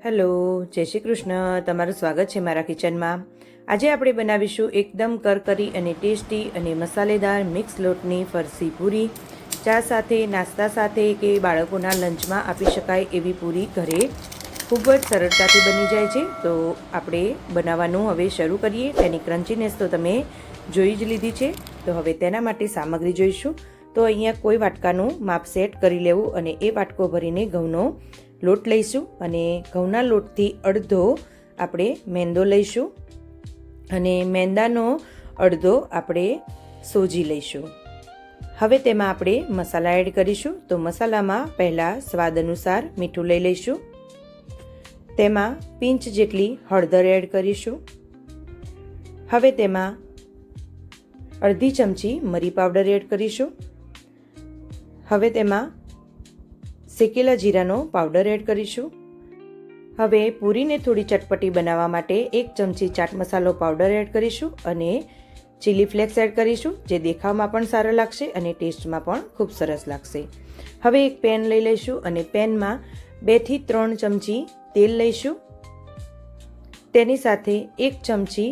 Hello, જય શ્રી કૃષ્ણ. તમારું સ્વાગત છે મારા કિચનમાં. આજે આપણે બનાવીશું એકદમ કરકરી અને ટેસ્ટી અને મસાલેદાર મિક્સ લોટની ફરસી પૂરી. ચા સાથે, નાસ્તા સાથે કે બાળકોના લંચમાં આપી શકાય એવી પૂરી ઘરે ખૂબ જ સરળતાથી બની જાય છે. તો આપણે બનાવવાનું હવે શરૂ કરીએ. તેની ક્રન્ચીનેસ તો તમે જોઈ જ લીધી છે. તો હવે તેના માટે સામગ્રી જોઈશું. તો અહીંયા કોઈ વાટકાનું માપ સેટ કરી લેવું અને એ વાટકો ભરીને ઘઉંનો લોટ લઈશું અને ઘઉંના લોટથી અડધો આપણે મેંદો લઈશું અને મેંદાનો અડધો આપણે સોજી લઈશું. હવે તેમાં આપણે મસાલા એડ કરીશું. તો મસાલામાં પહેલાં સ્વાદ અનુસાર મીઠું લઈ લઈશું. તેમાં પિંચ જેટલી હળદર એડ કરીશું. હવે તેમાં અડધી ચમચી મરી પાવડર એડ કરીશું. હવે તેમાં શેકેલા જીરાનો પાવડર એડ કરીશું. હવે પૂરીને થોડી ચટપટી બનાવવા માટે 1 ચમચી ચાટ મસાલો પાવડર એડ કરીશું અને ચીલી ફ્લેક્સ એડ કરીશું, જે દેખાવમાં પણ સારો લાગશે અને ટેસ્ટમાં પણ ખૂબ સરસ લાગશે. હવે એક પેન લઈ લઈશું અને પેનમાં 2 થી 3 ચમચી તેલ લઈશું. તેની સાથે 1 ચમચી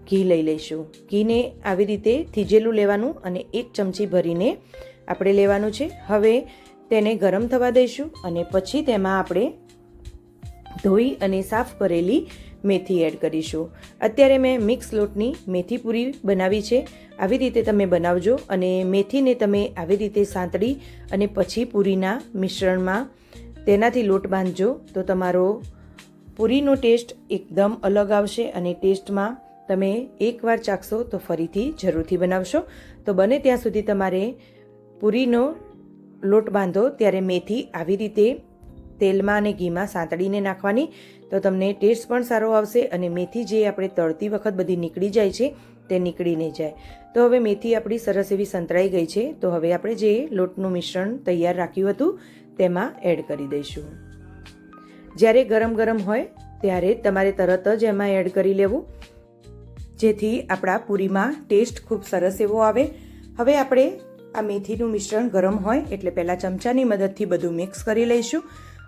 ઘી લઈ લઈશું. ઘીને આવી રીતે થીજેલું લેવાનું અને 1 ચમચી ભરીને આપણે લેવાનું છે. હવે તેને ગરમ થવા દઈશું અને પછી તેમાં આપણે ધોઈ અને સાફ કરેલી મેથી એડ કરીશું. અત્યારે મેં મિક્સ લોટની મેથી પૂરી બનાવી છે. આવી રીતે તમે બનાવજો અને મેથીને તમે આવી રીતે સાંતળી અને પછી પૂરીના મિશ્રણમાં તેનાથી લોટ બાંધજો તો તમારો પૂરીનો ટેસ્ટ એકદમ અલગ આવશે અને ટેસ્ટમાં તમે એકવાર ચાખશો તો ફરીથી જરૂરથી બનાવશો. તો બને ત્યાં સુધી તમારે પૂરીનો લોટ બાંધો ત્યારે મેથી આવી રીતે તેલમાં અને ઘીમાં સાંતળીને નાખવાની, તો તમને ટેસ્ટ પણ સારો આવશે અને મેથી જે આપણે તળતી વખત બધી નીકળી જાય છે તે નીકળી નહીં જાય. તો હવે મેથી આપણી સરસ એવી સંતળાઈ ગઈ છે. તો હવે આપણે જે લોટનું મિશ્રણ તૈયાર રાખ્યું હતું તેમાં એડ કરી દઈશું. જ્યારે ગરમ ગરમ હોય ત્યારે તમારે તરત જ એમાં એડ કરી લેવું, જેથી આપણા પૂરીમાં ટેસ્ટ ખૂબ સરસ એવો આવે. હવે આપણે આ મેથીનું મિશ્રણ ગરમ હોય એટલે પહેલાં ચમચાની મદદથી બધું મિક્સ કરી લઈશું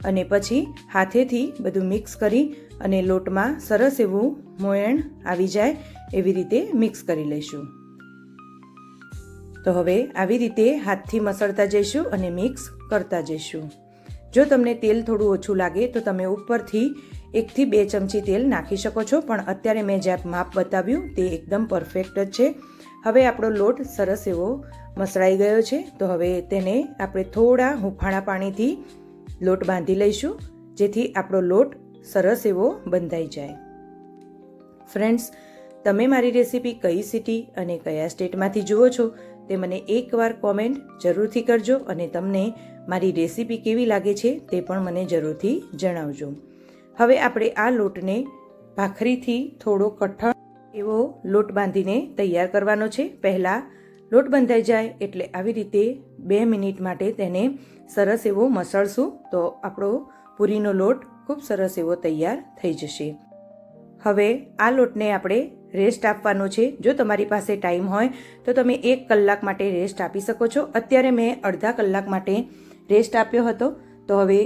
અને પછી હાથેથી બધું મિક્સ કરી અને લોટમાં સરસ એવું મોયણ આવી જાય એવી રીતે મિક્સ કરી લઈશું. તો હવે આવી રીતે હાથથી મસળતા જઈશું અને મિક્સ કરતા જઈશું. જો તમને તેલ થોડું ઓછું લાગે તો તમે ઉપરથી 1 થી 2 ચમચી તેલ નાખી શકો છો, પણ અત્યારે મેં જે માપ બતાવ્યું તે એકદમ પરફેક્ટ જ છે. હવે આપણો લોટ સરસ એવો મસળાઈ ગયો છે. તો હવે તેને આપણે થોડા હુંફાળા પાણીથી લોટ બાંધી લઈશું, જેથી આપણો લોટ સરસ એવો બંધાઈ જાય. ફ્રેન્ડ્સ, તમે મારી રેસીપી કઈ સિટી અને કયા સ્ટેટમાંથી જુઓ છો તે મને એકવાર કોમેન્ટ જરૂરથી કરજો અને તમને મારી રેસીપી કેવી લાગે છે તે પણ મને જરૂરથી જણાવજો. હવે આપણે આ લોટને ભાખરીથી થોડો કઠણ એવો લોટ બાંધીને તૈયાર કરવાનો છે. પહેલાં લોટ બંધાઈ જાય એટલે આવી રીતે 2 મિનિટ માટે તેને સરસ એવો મસળશું તો આપણો પૂરીનો લોટ ખૂબ સરસ એવો તૈયાર થઈ જશે. હવે આ લોટને આપણે રેસ્ટ આપવાનો છે. જો તમારી પાસે ટાઈમ હોય તો તમે 1 કલાક માટે રેસ્ટ આપી શકો છો. અત્યારે મેં અડધા કલાક માટે રેસ્ટ આપ્યો હતો. તો હવે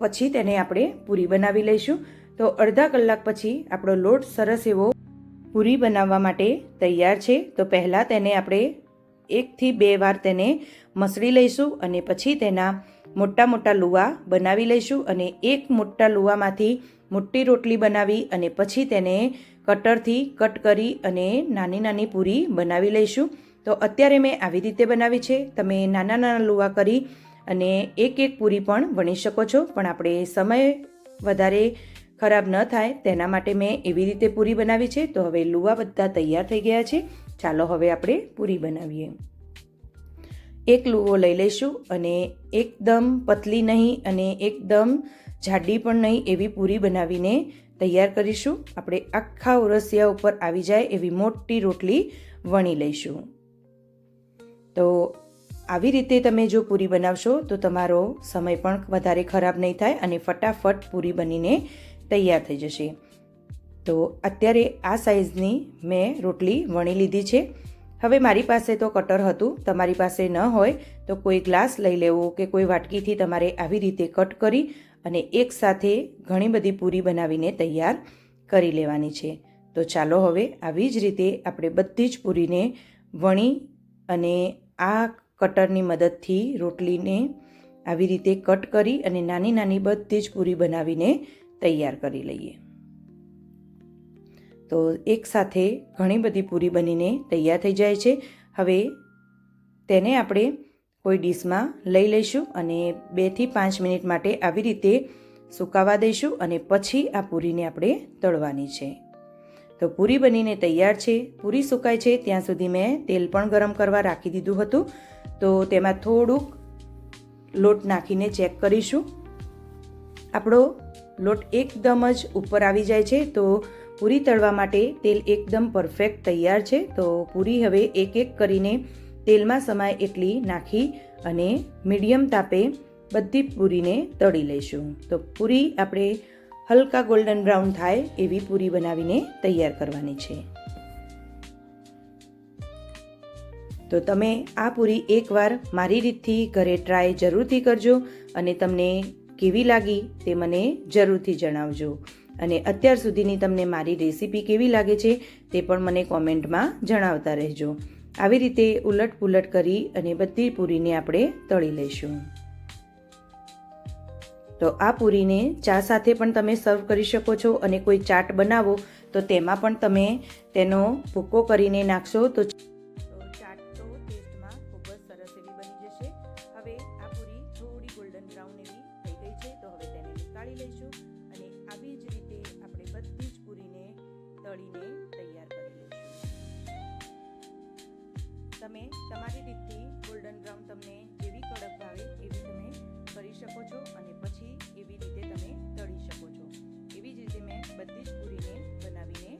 પછી તેને આપણે પૂરી બનાવી લઈશું. તો અડધા કલાક પછી આપણો લોટ સરસ એવો પૂરી બનાવવા માટે તૈયાર છે. તો પહેલાં તેને આપણે 1 થી 2 વાર તેને મસળી લઈશું અને પછી તેના મોટા મોટા લુવા બનાવી લઈશું અને 1 મોટા લુવામાંથી મોટી રોટલી બનાવી અને પછી તેને કટરથી કટ કરી અને નાની નાની પૂરી બનાવી લઈશું. તો અત્યારે મેં આવી રીતે બનાવી છે. તમે નાના નાના લુવા કરી અને 1 પૂરી પણ વણી શકો છો, પણ આપણે સમય વધારે ખરાબ ન થાય તેના માટે મેં એવી રીતે પૂરી બનાવી છે. તો હવે લુવા બધા તૈયાર થઈ ગયા છે. ચાલો હવે આપણે પૂરી બનાવીએ. 1 લુવો લઈ લઈશું અને એકદમ પતલી નહીં અને એકદમ જાડી પણ નહીં એવી પૂરી બનાવીને તૈયાર કરીશું. આપણે આખા ઓરસિયા ઉપર આવી જાય એવી મોટી રોટલી વણી લઈશું. તો આવી રીતે તમે જો પૂરી બનાવશો તો તમારો સમય પણ વધારે ખરાબ નહીં થાય અને ફટાફટ પૂરી બનીને તૈયાર થઈ જશે. તો અત્યારે આ સાઈઝની મેં રોટલી વણી લીધી છે. હવે મારી પાસે તો કટર હતું, તમારી પાસે ન હોય તો કોઈ ગ્લાસ લઈ લેવો કે કોઈ વાટકીથી તમારે આવી રીતે કટ કરી અને એકસાથે ઘણી બધી પૂરી બનાવીને તૈયાર કરી લેવાની છે. તો ચાલો હવે આવી જ રીતે આપણે બધી જ પૂરીને વણી અને આ કટરની મદદથી રોટલીને આવી રીતે કટ કરી અને નાની નાની બધી જ પૂરી બનાવીને તૈયાર કરી લઈએ. તો એકસાથે ઘણી બધી પૂરી બનીને તૈયાર થઈ જાય છે. હવે તેને આપણે કોઈ ડીશમાં લઈ લઈશું અને 2 થી 5 મિનિટ માટે આવી રીતે સુકાવા દઈશું અને પછી આ પૂરીને આપણે તળવાની છે. તો પૂરી બનીને તૈયાર છે. પૂરી સુકાય છે ત્યાં સુધી મેં તેલ પણ ગરમ કરવા રાખી દીધું હતું. તો તેમાં થોડુંક લોટ નાખીને ચેક કરીશું. આપણો લોટ એકદમ જ ઉપર આવી જાય છે તો પૂરી તળવા માટે તેલ એકદમ પરફેક્ટ તૈયાર છે. તો પૂરી હવે એક એક કરીને તેલમાં સમાય એટલી નાખી અને મીડિયમ તાપે બધી પૂરીને તળી લઈશું. તો પૂરી આપણે હલકા ગોલ્ડન બ્રાઉન થાય એવી પૂરી બનાવીને તૈયાર કરવાની છે. તો તમે આ પૂરી એકવાર મારી રીતથી ઘરે ટ્રાય જરૂરથી કરજો અને તમને કેવી લાગી તે મને જરૂરથી જણાવજો. અને અત્યાર સુધીની તમને મારી રેસીપી કેવી લાગે છે તે પણ મને કોમેન્ટમાં જણાવતા રહેજો. આવી રીતે ઉલટ પુલટ કરી અને બધી પૂરીને આપણે તળી લઈશું. તો આ પૂરીને ચા સાથે પણ તમે સર્વ કરી શકો છો અને કોઈ ચાટ બનાવો તો તેમાં પણ તમે તેનો ભૂકો કરીને નાખશો તો ચાટ તો ટેસ્ટમાં ખૂબ જ સરસ એવી બની જશે. હવે આ પૂરી થોડી ગોલ્ડન બ્રાઉન એવી થઈ ગઈ છે તો હવે તેને નીકાળી લઈશું અને આવી જ રીતે આપણે બધી જ પૂરીને તળીને તૈયાર કરી લઈશું. તમે તમારી રીતથી ગોલ્ડન બ્રાઉન તમને જેવી કડક ભાવે એવી તમે કરી શકો છો અને પછી એવી રીતે તમે તળી શકો છો. એવી જ રીતે મેં બધી જ પૂરીને બનાવીને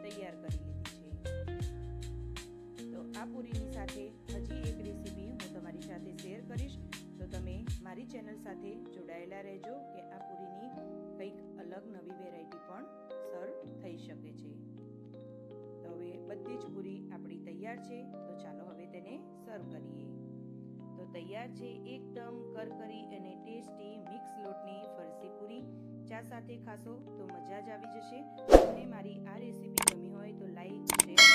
તૈયાર કરી લીધી છે. તો આ પૂરીની સાથે હજી એક રેસીપી હું તમારી સાથે શેર કરીશ તો તમે મારી ચેનલ સાથે જોડાયેલા રહેજો કે આ પૂરીની કંઈક અલગ નવી વેરાયટી પણ સર્વ થઈ શકે છે. તો હવે બધી જ પૂરી આપણી તૈયાર છે તો ચાલો હવે તેને સર્વ કરીએ. તો તૈયાર છે એકદમ કરકરી અને ટેસ્ટી મિક્સ લોટની ફરસી પૂરી. ચા સાથે ખાશો તો મજા જ આવી જશે. તમને મારી આ રેસીપી ગમી હોય તો લાઈક, શેર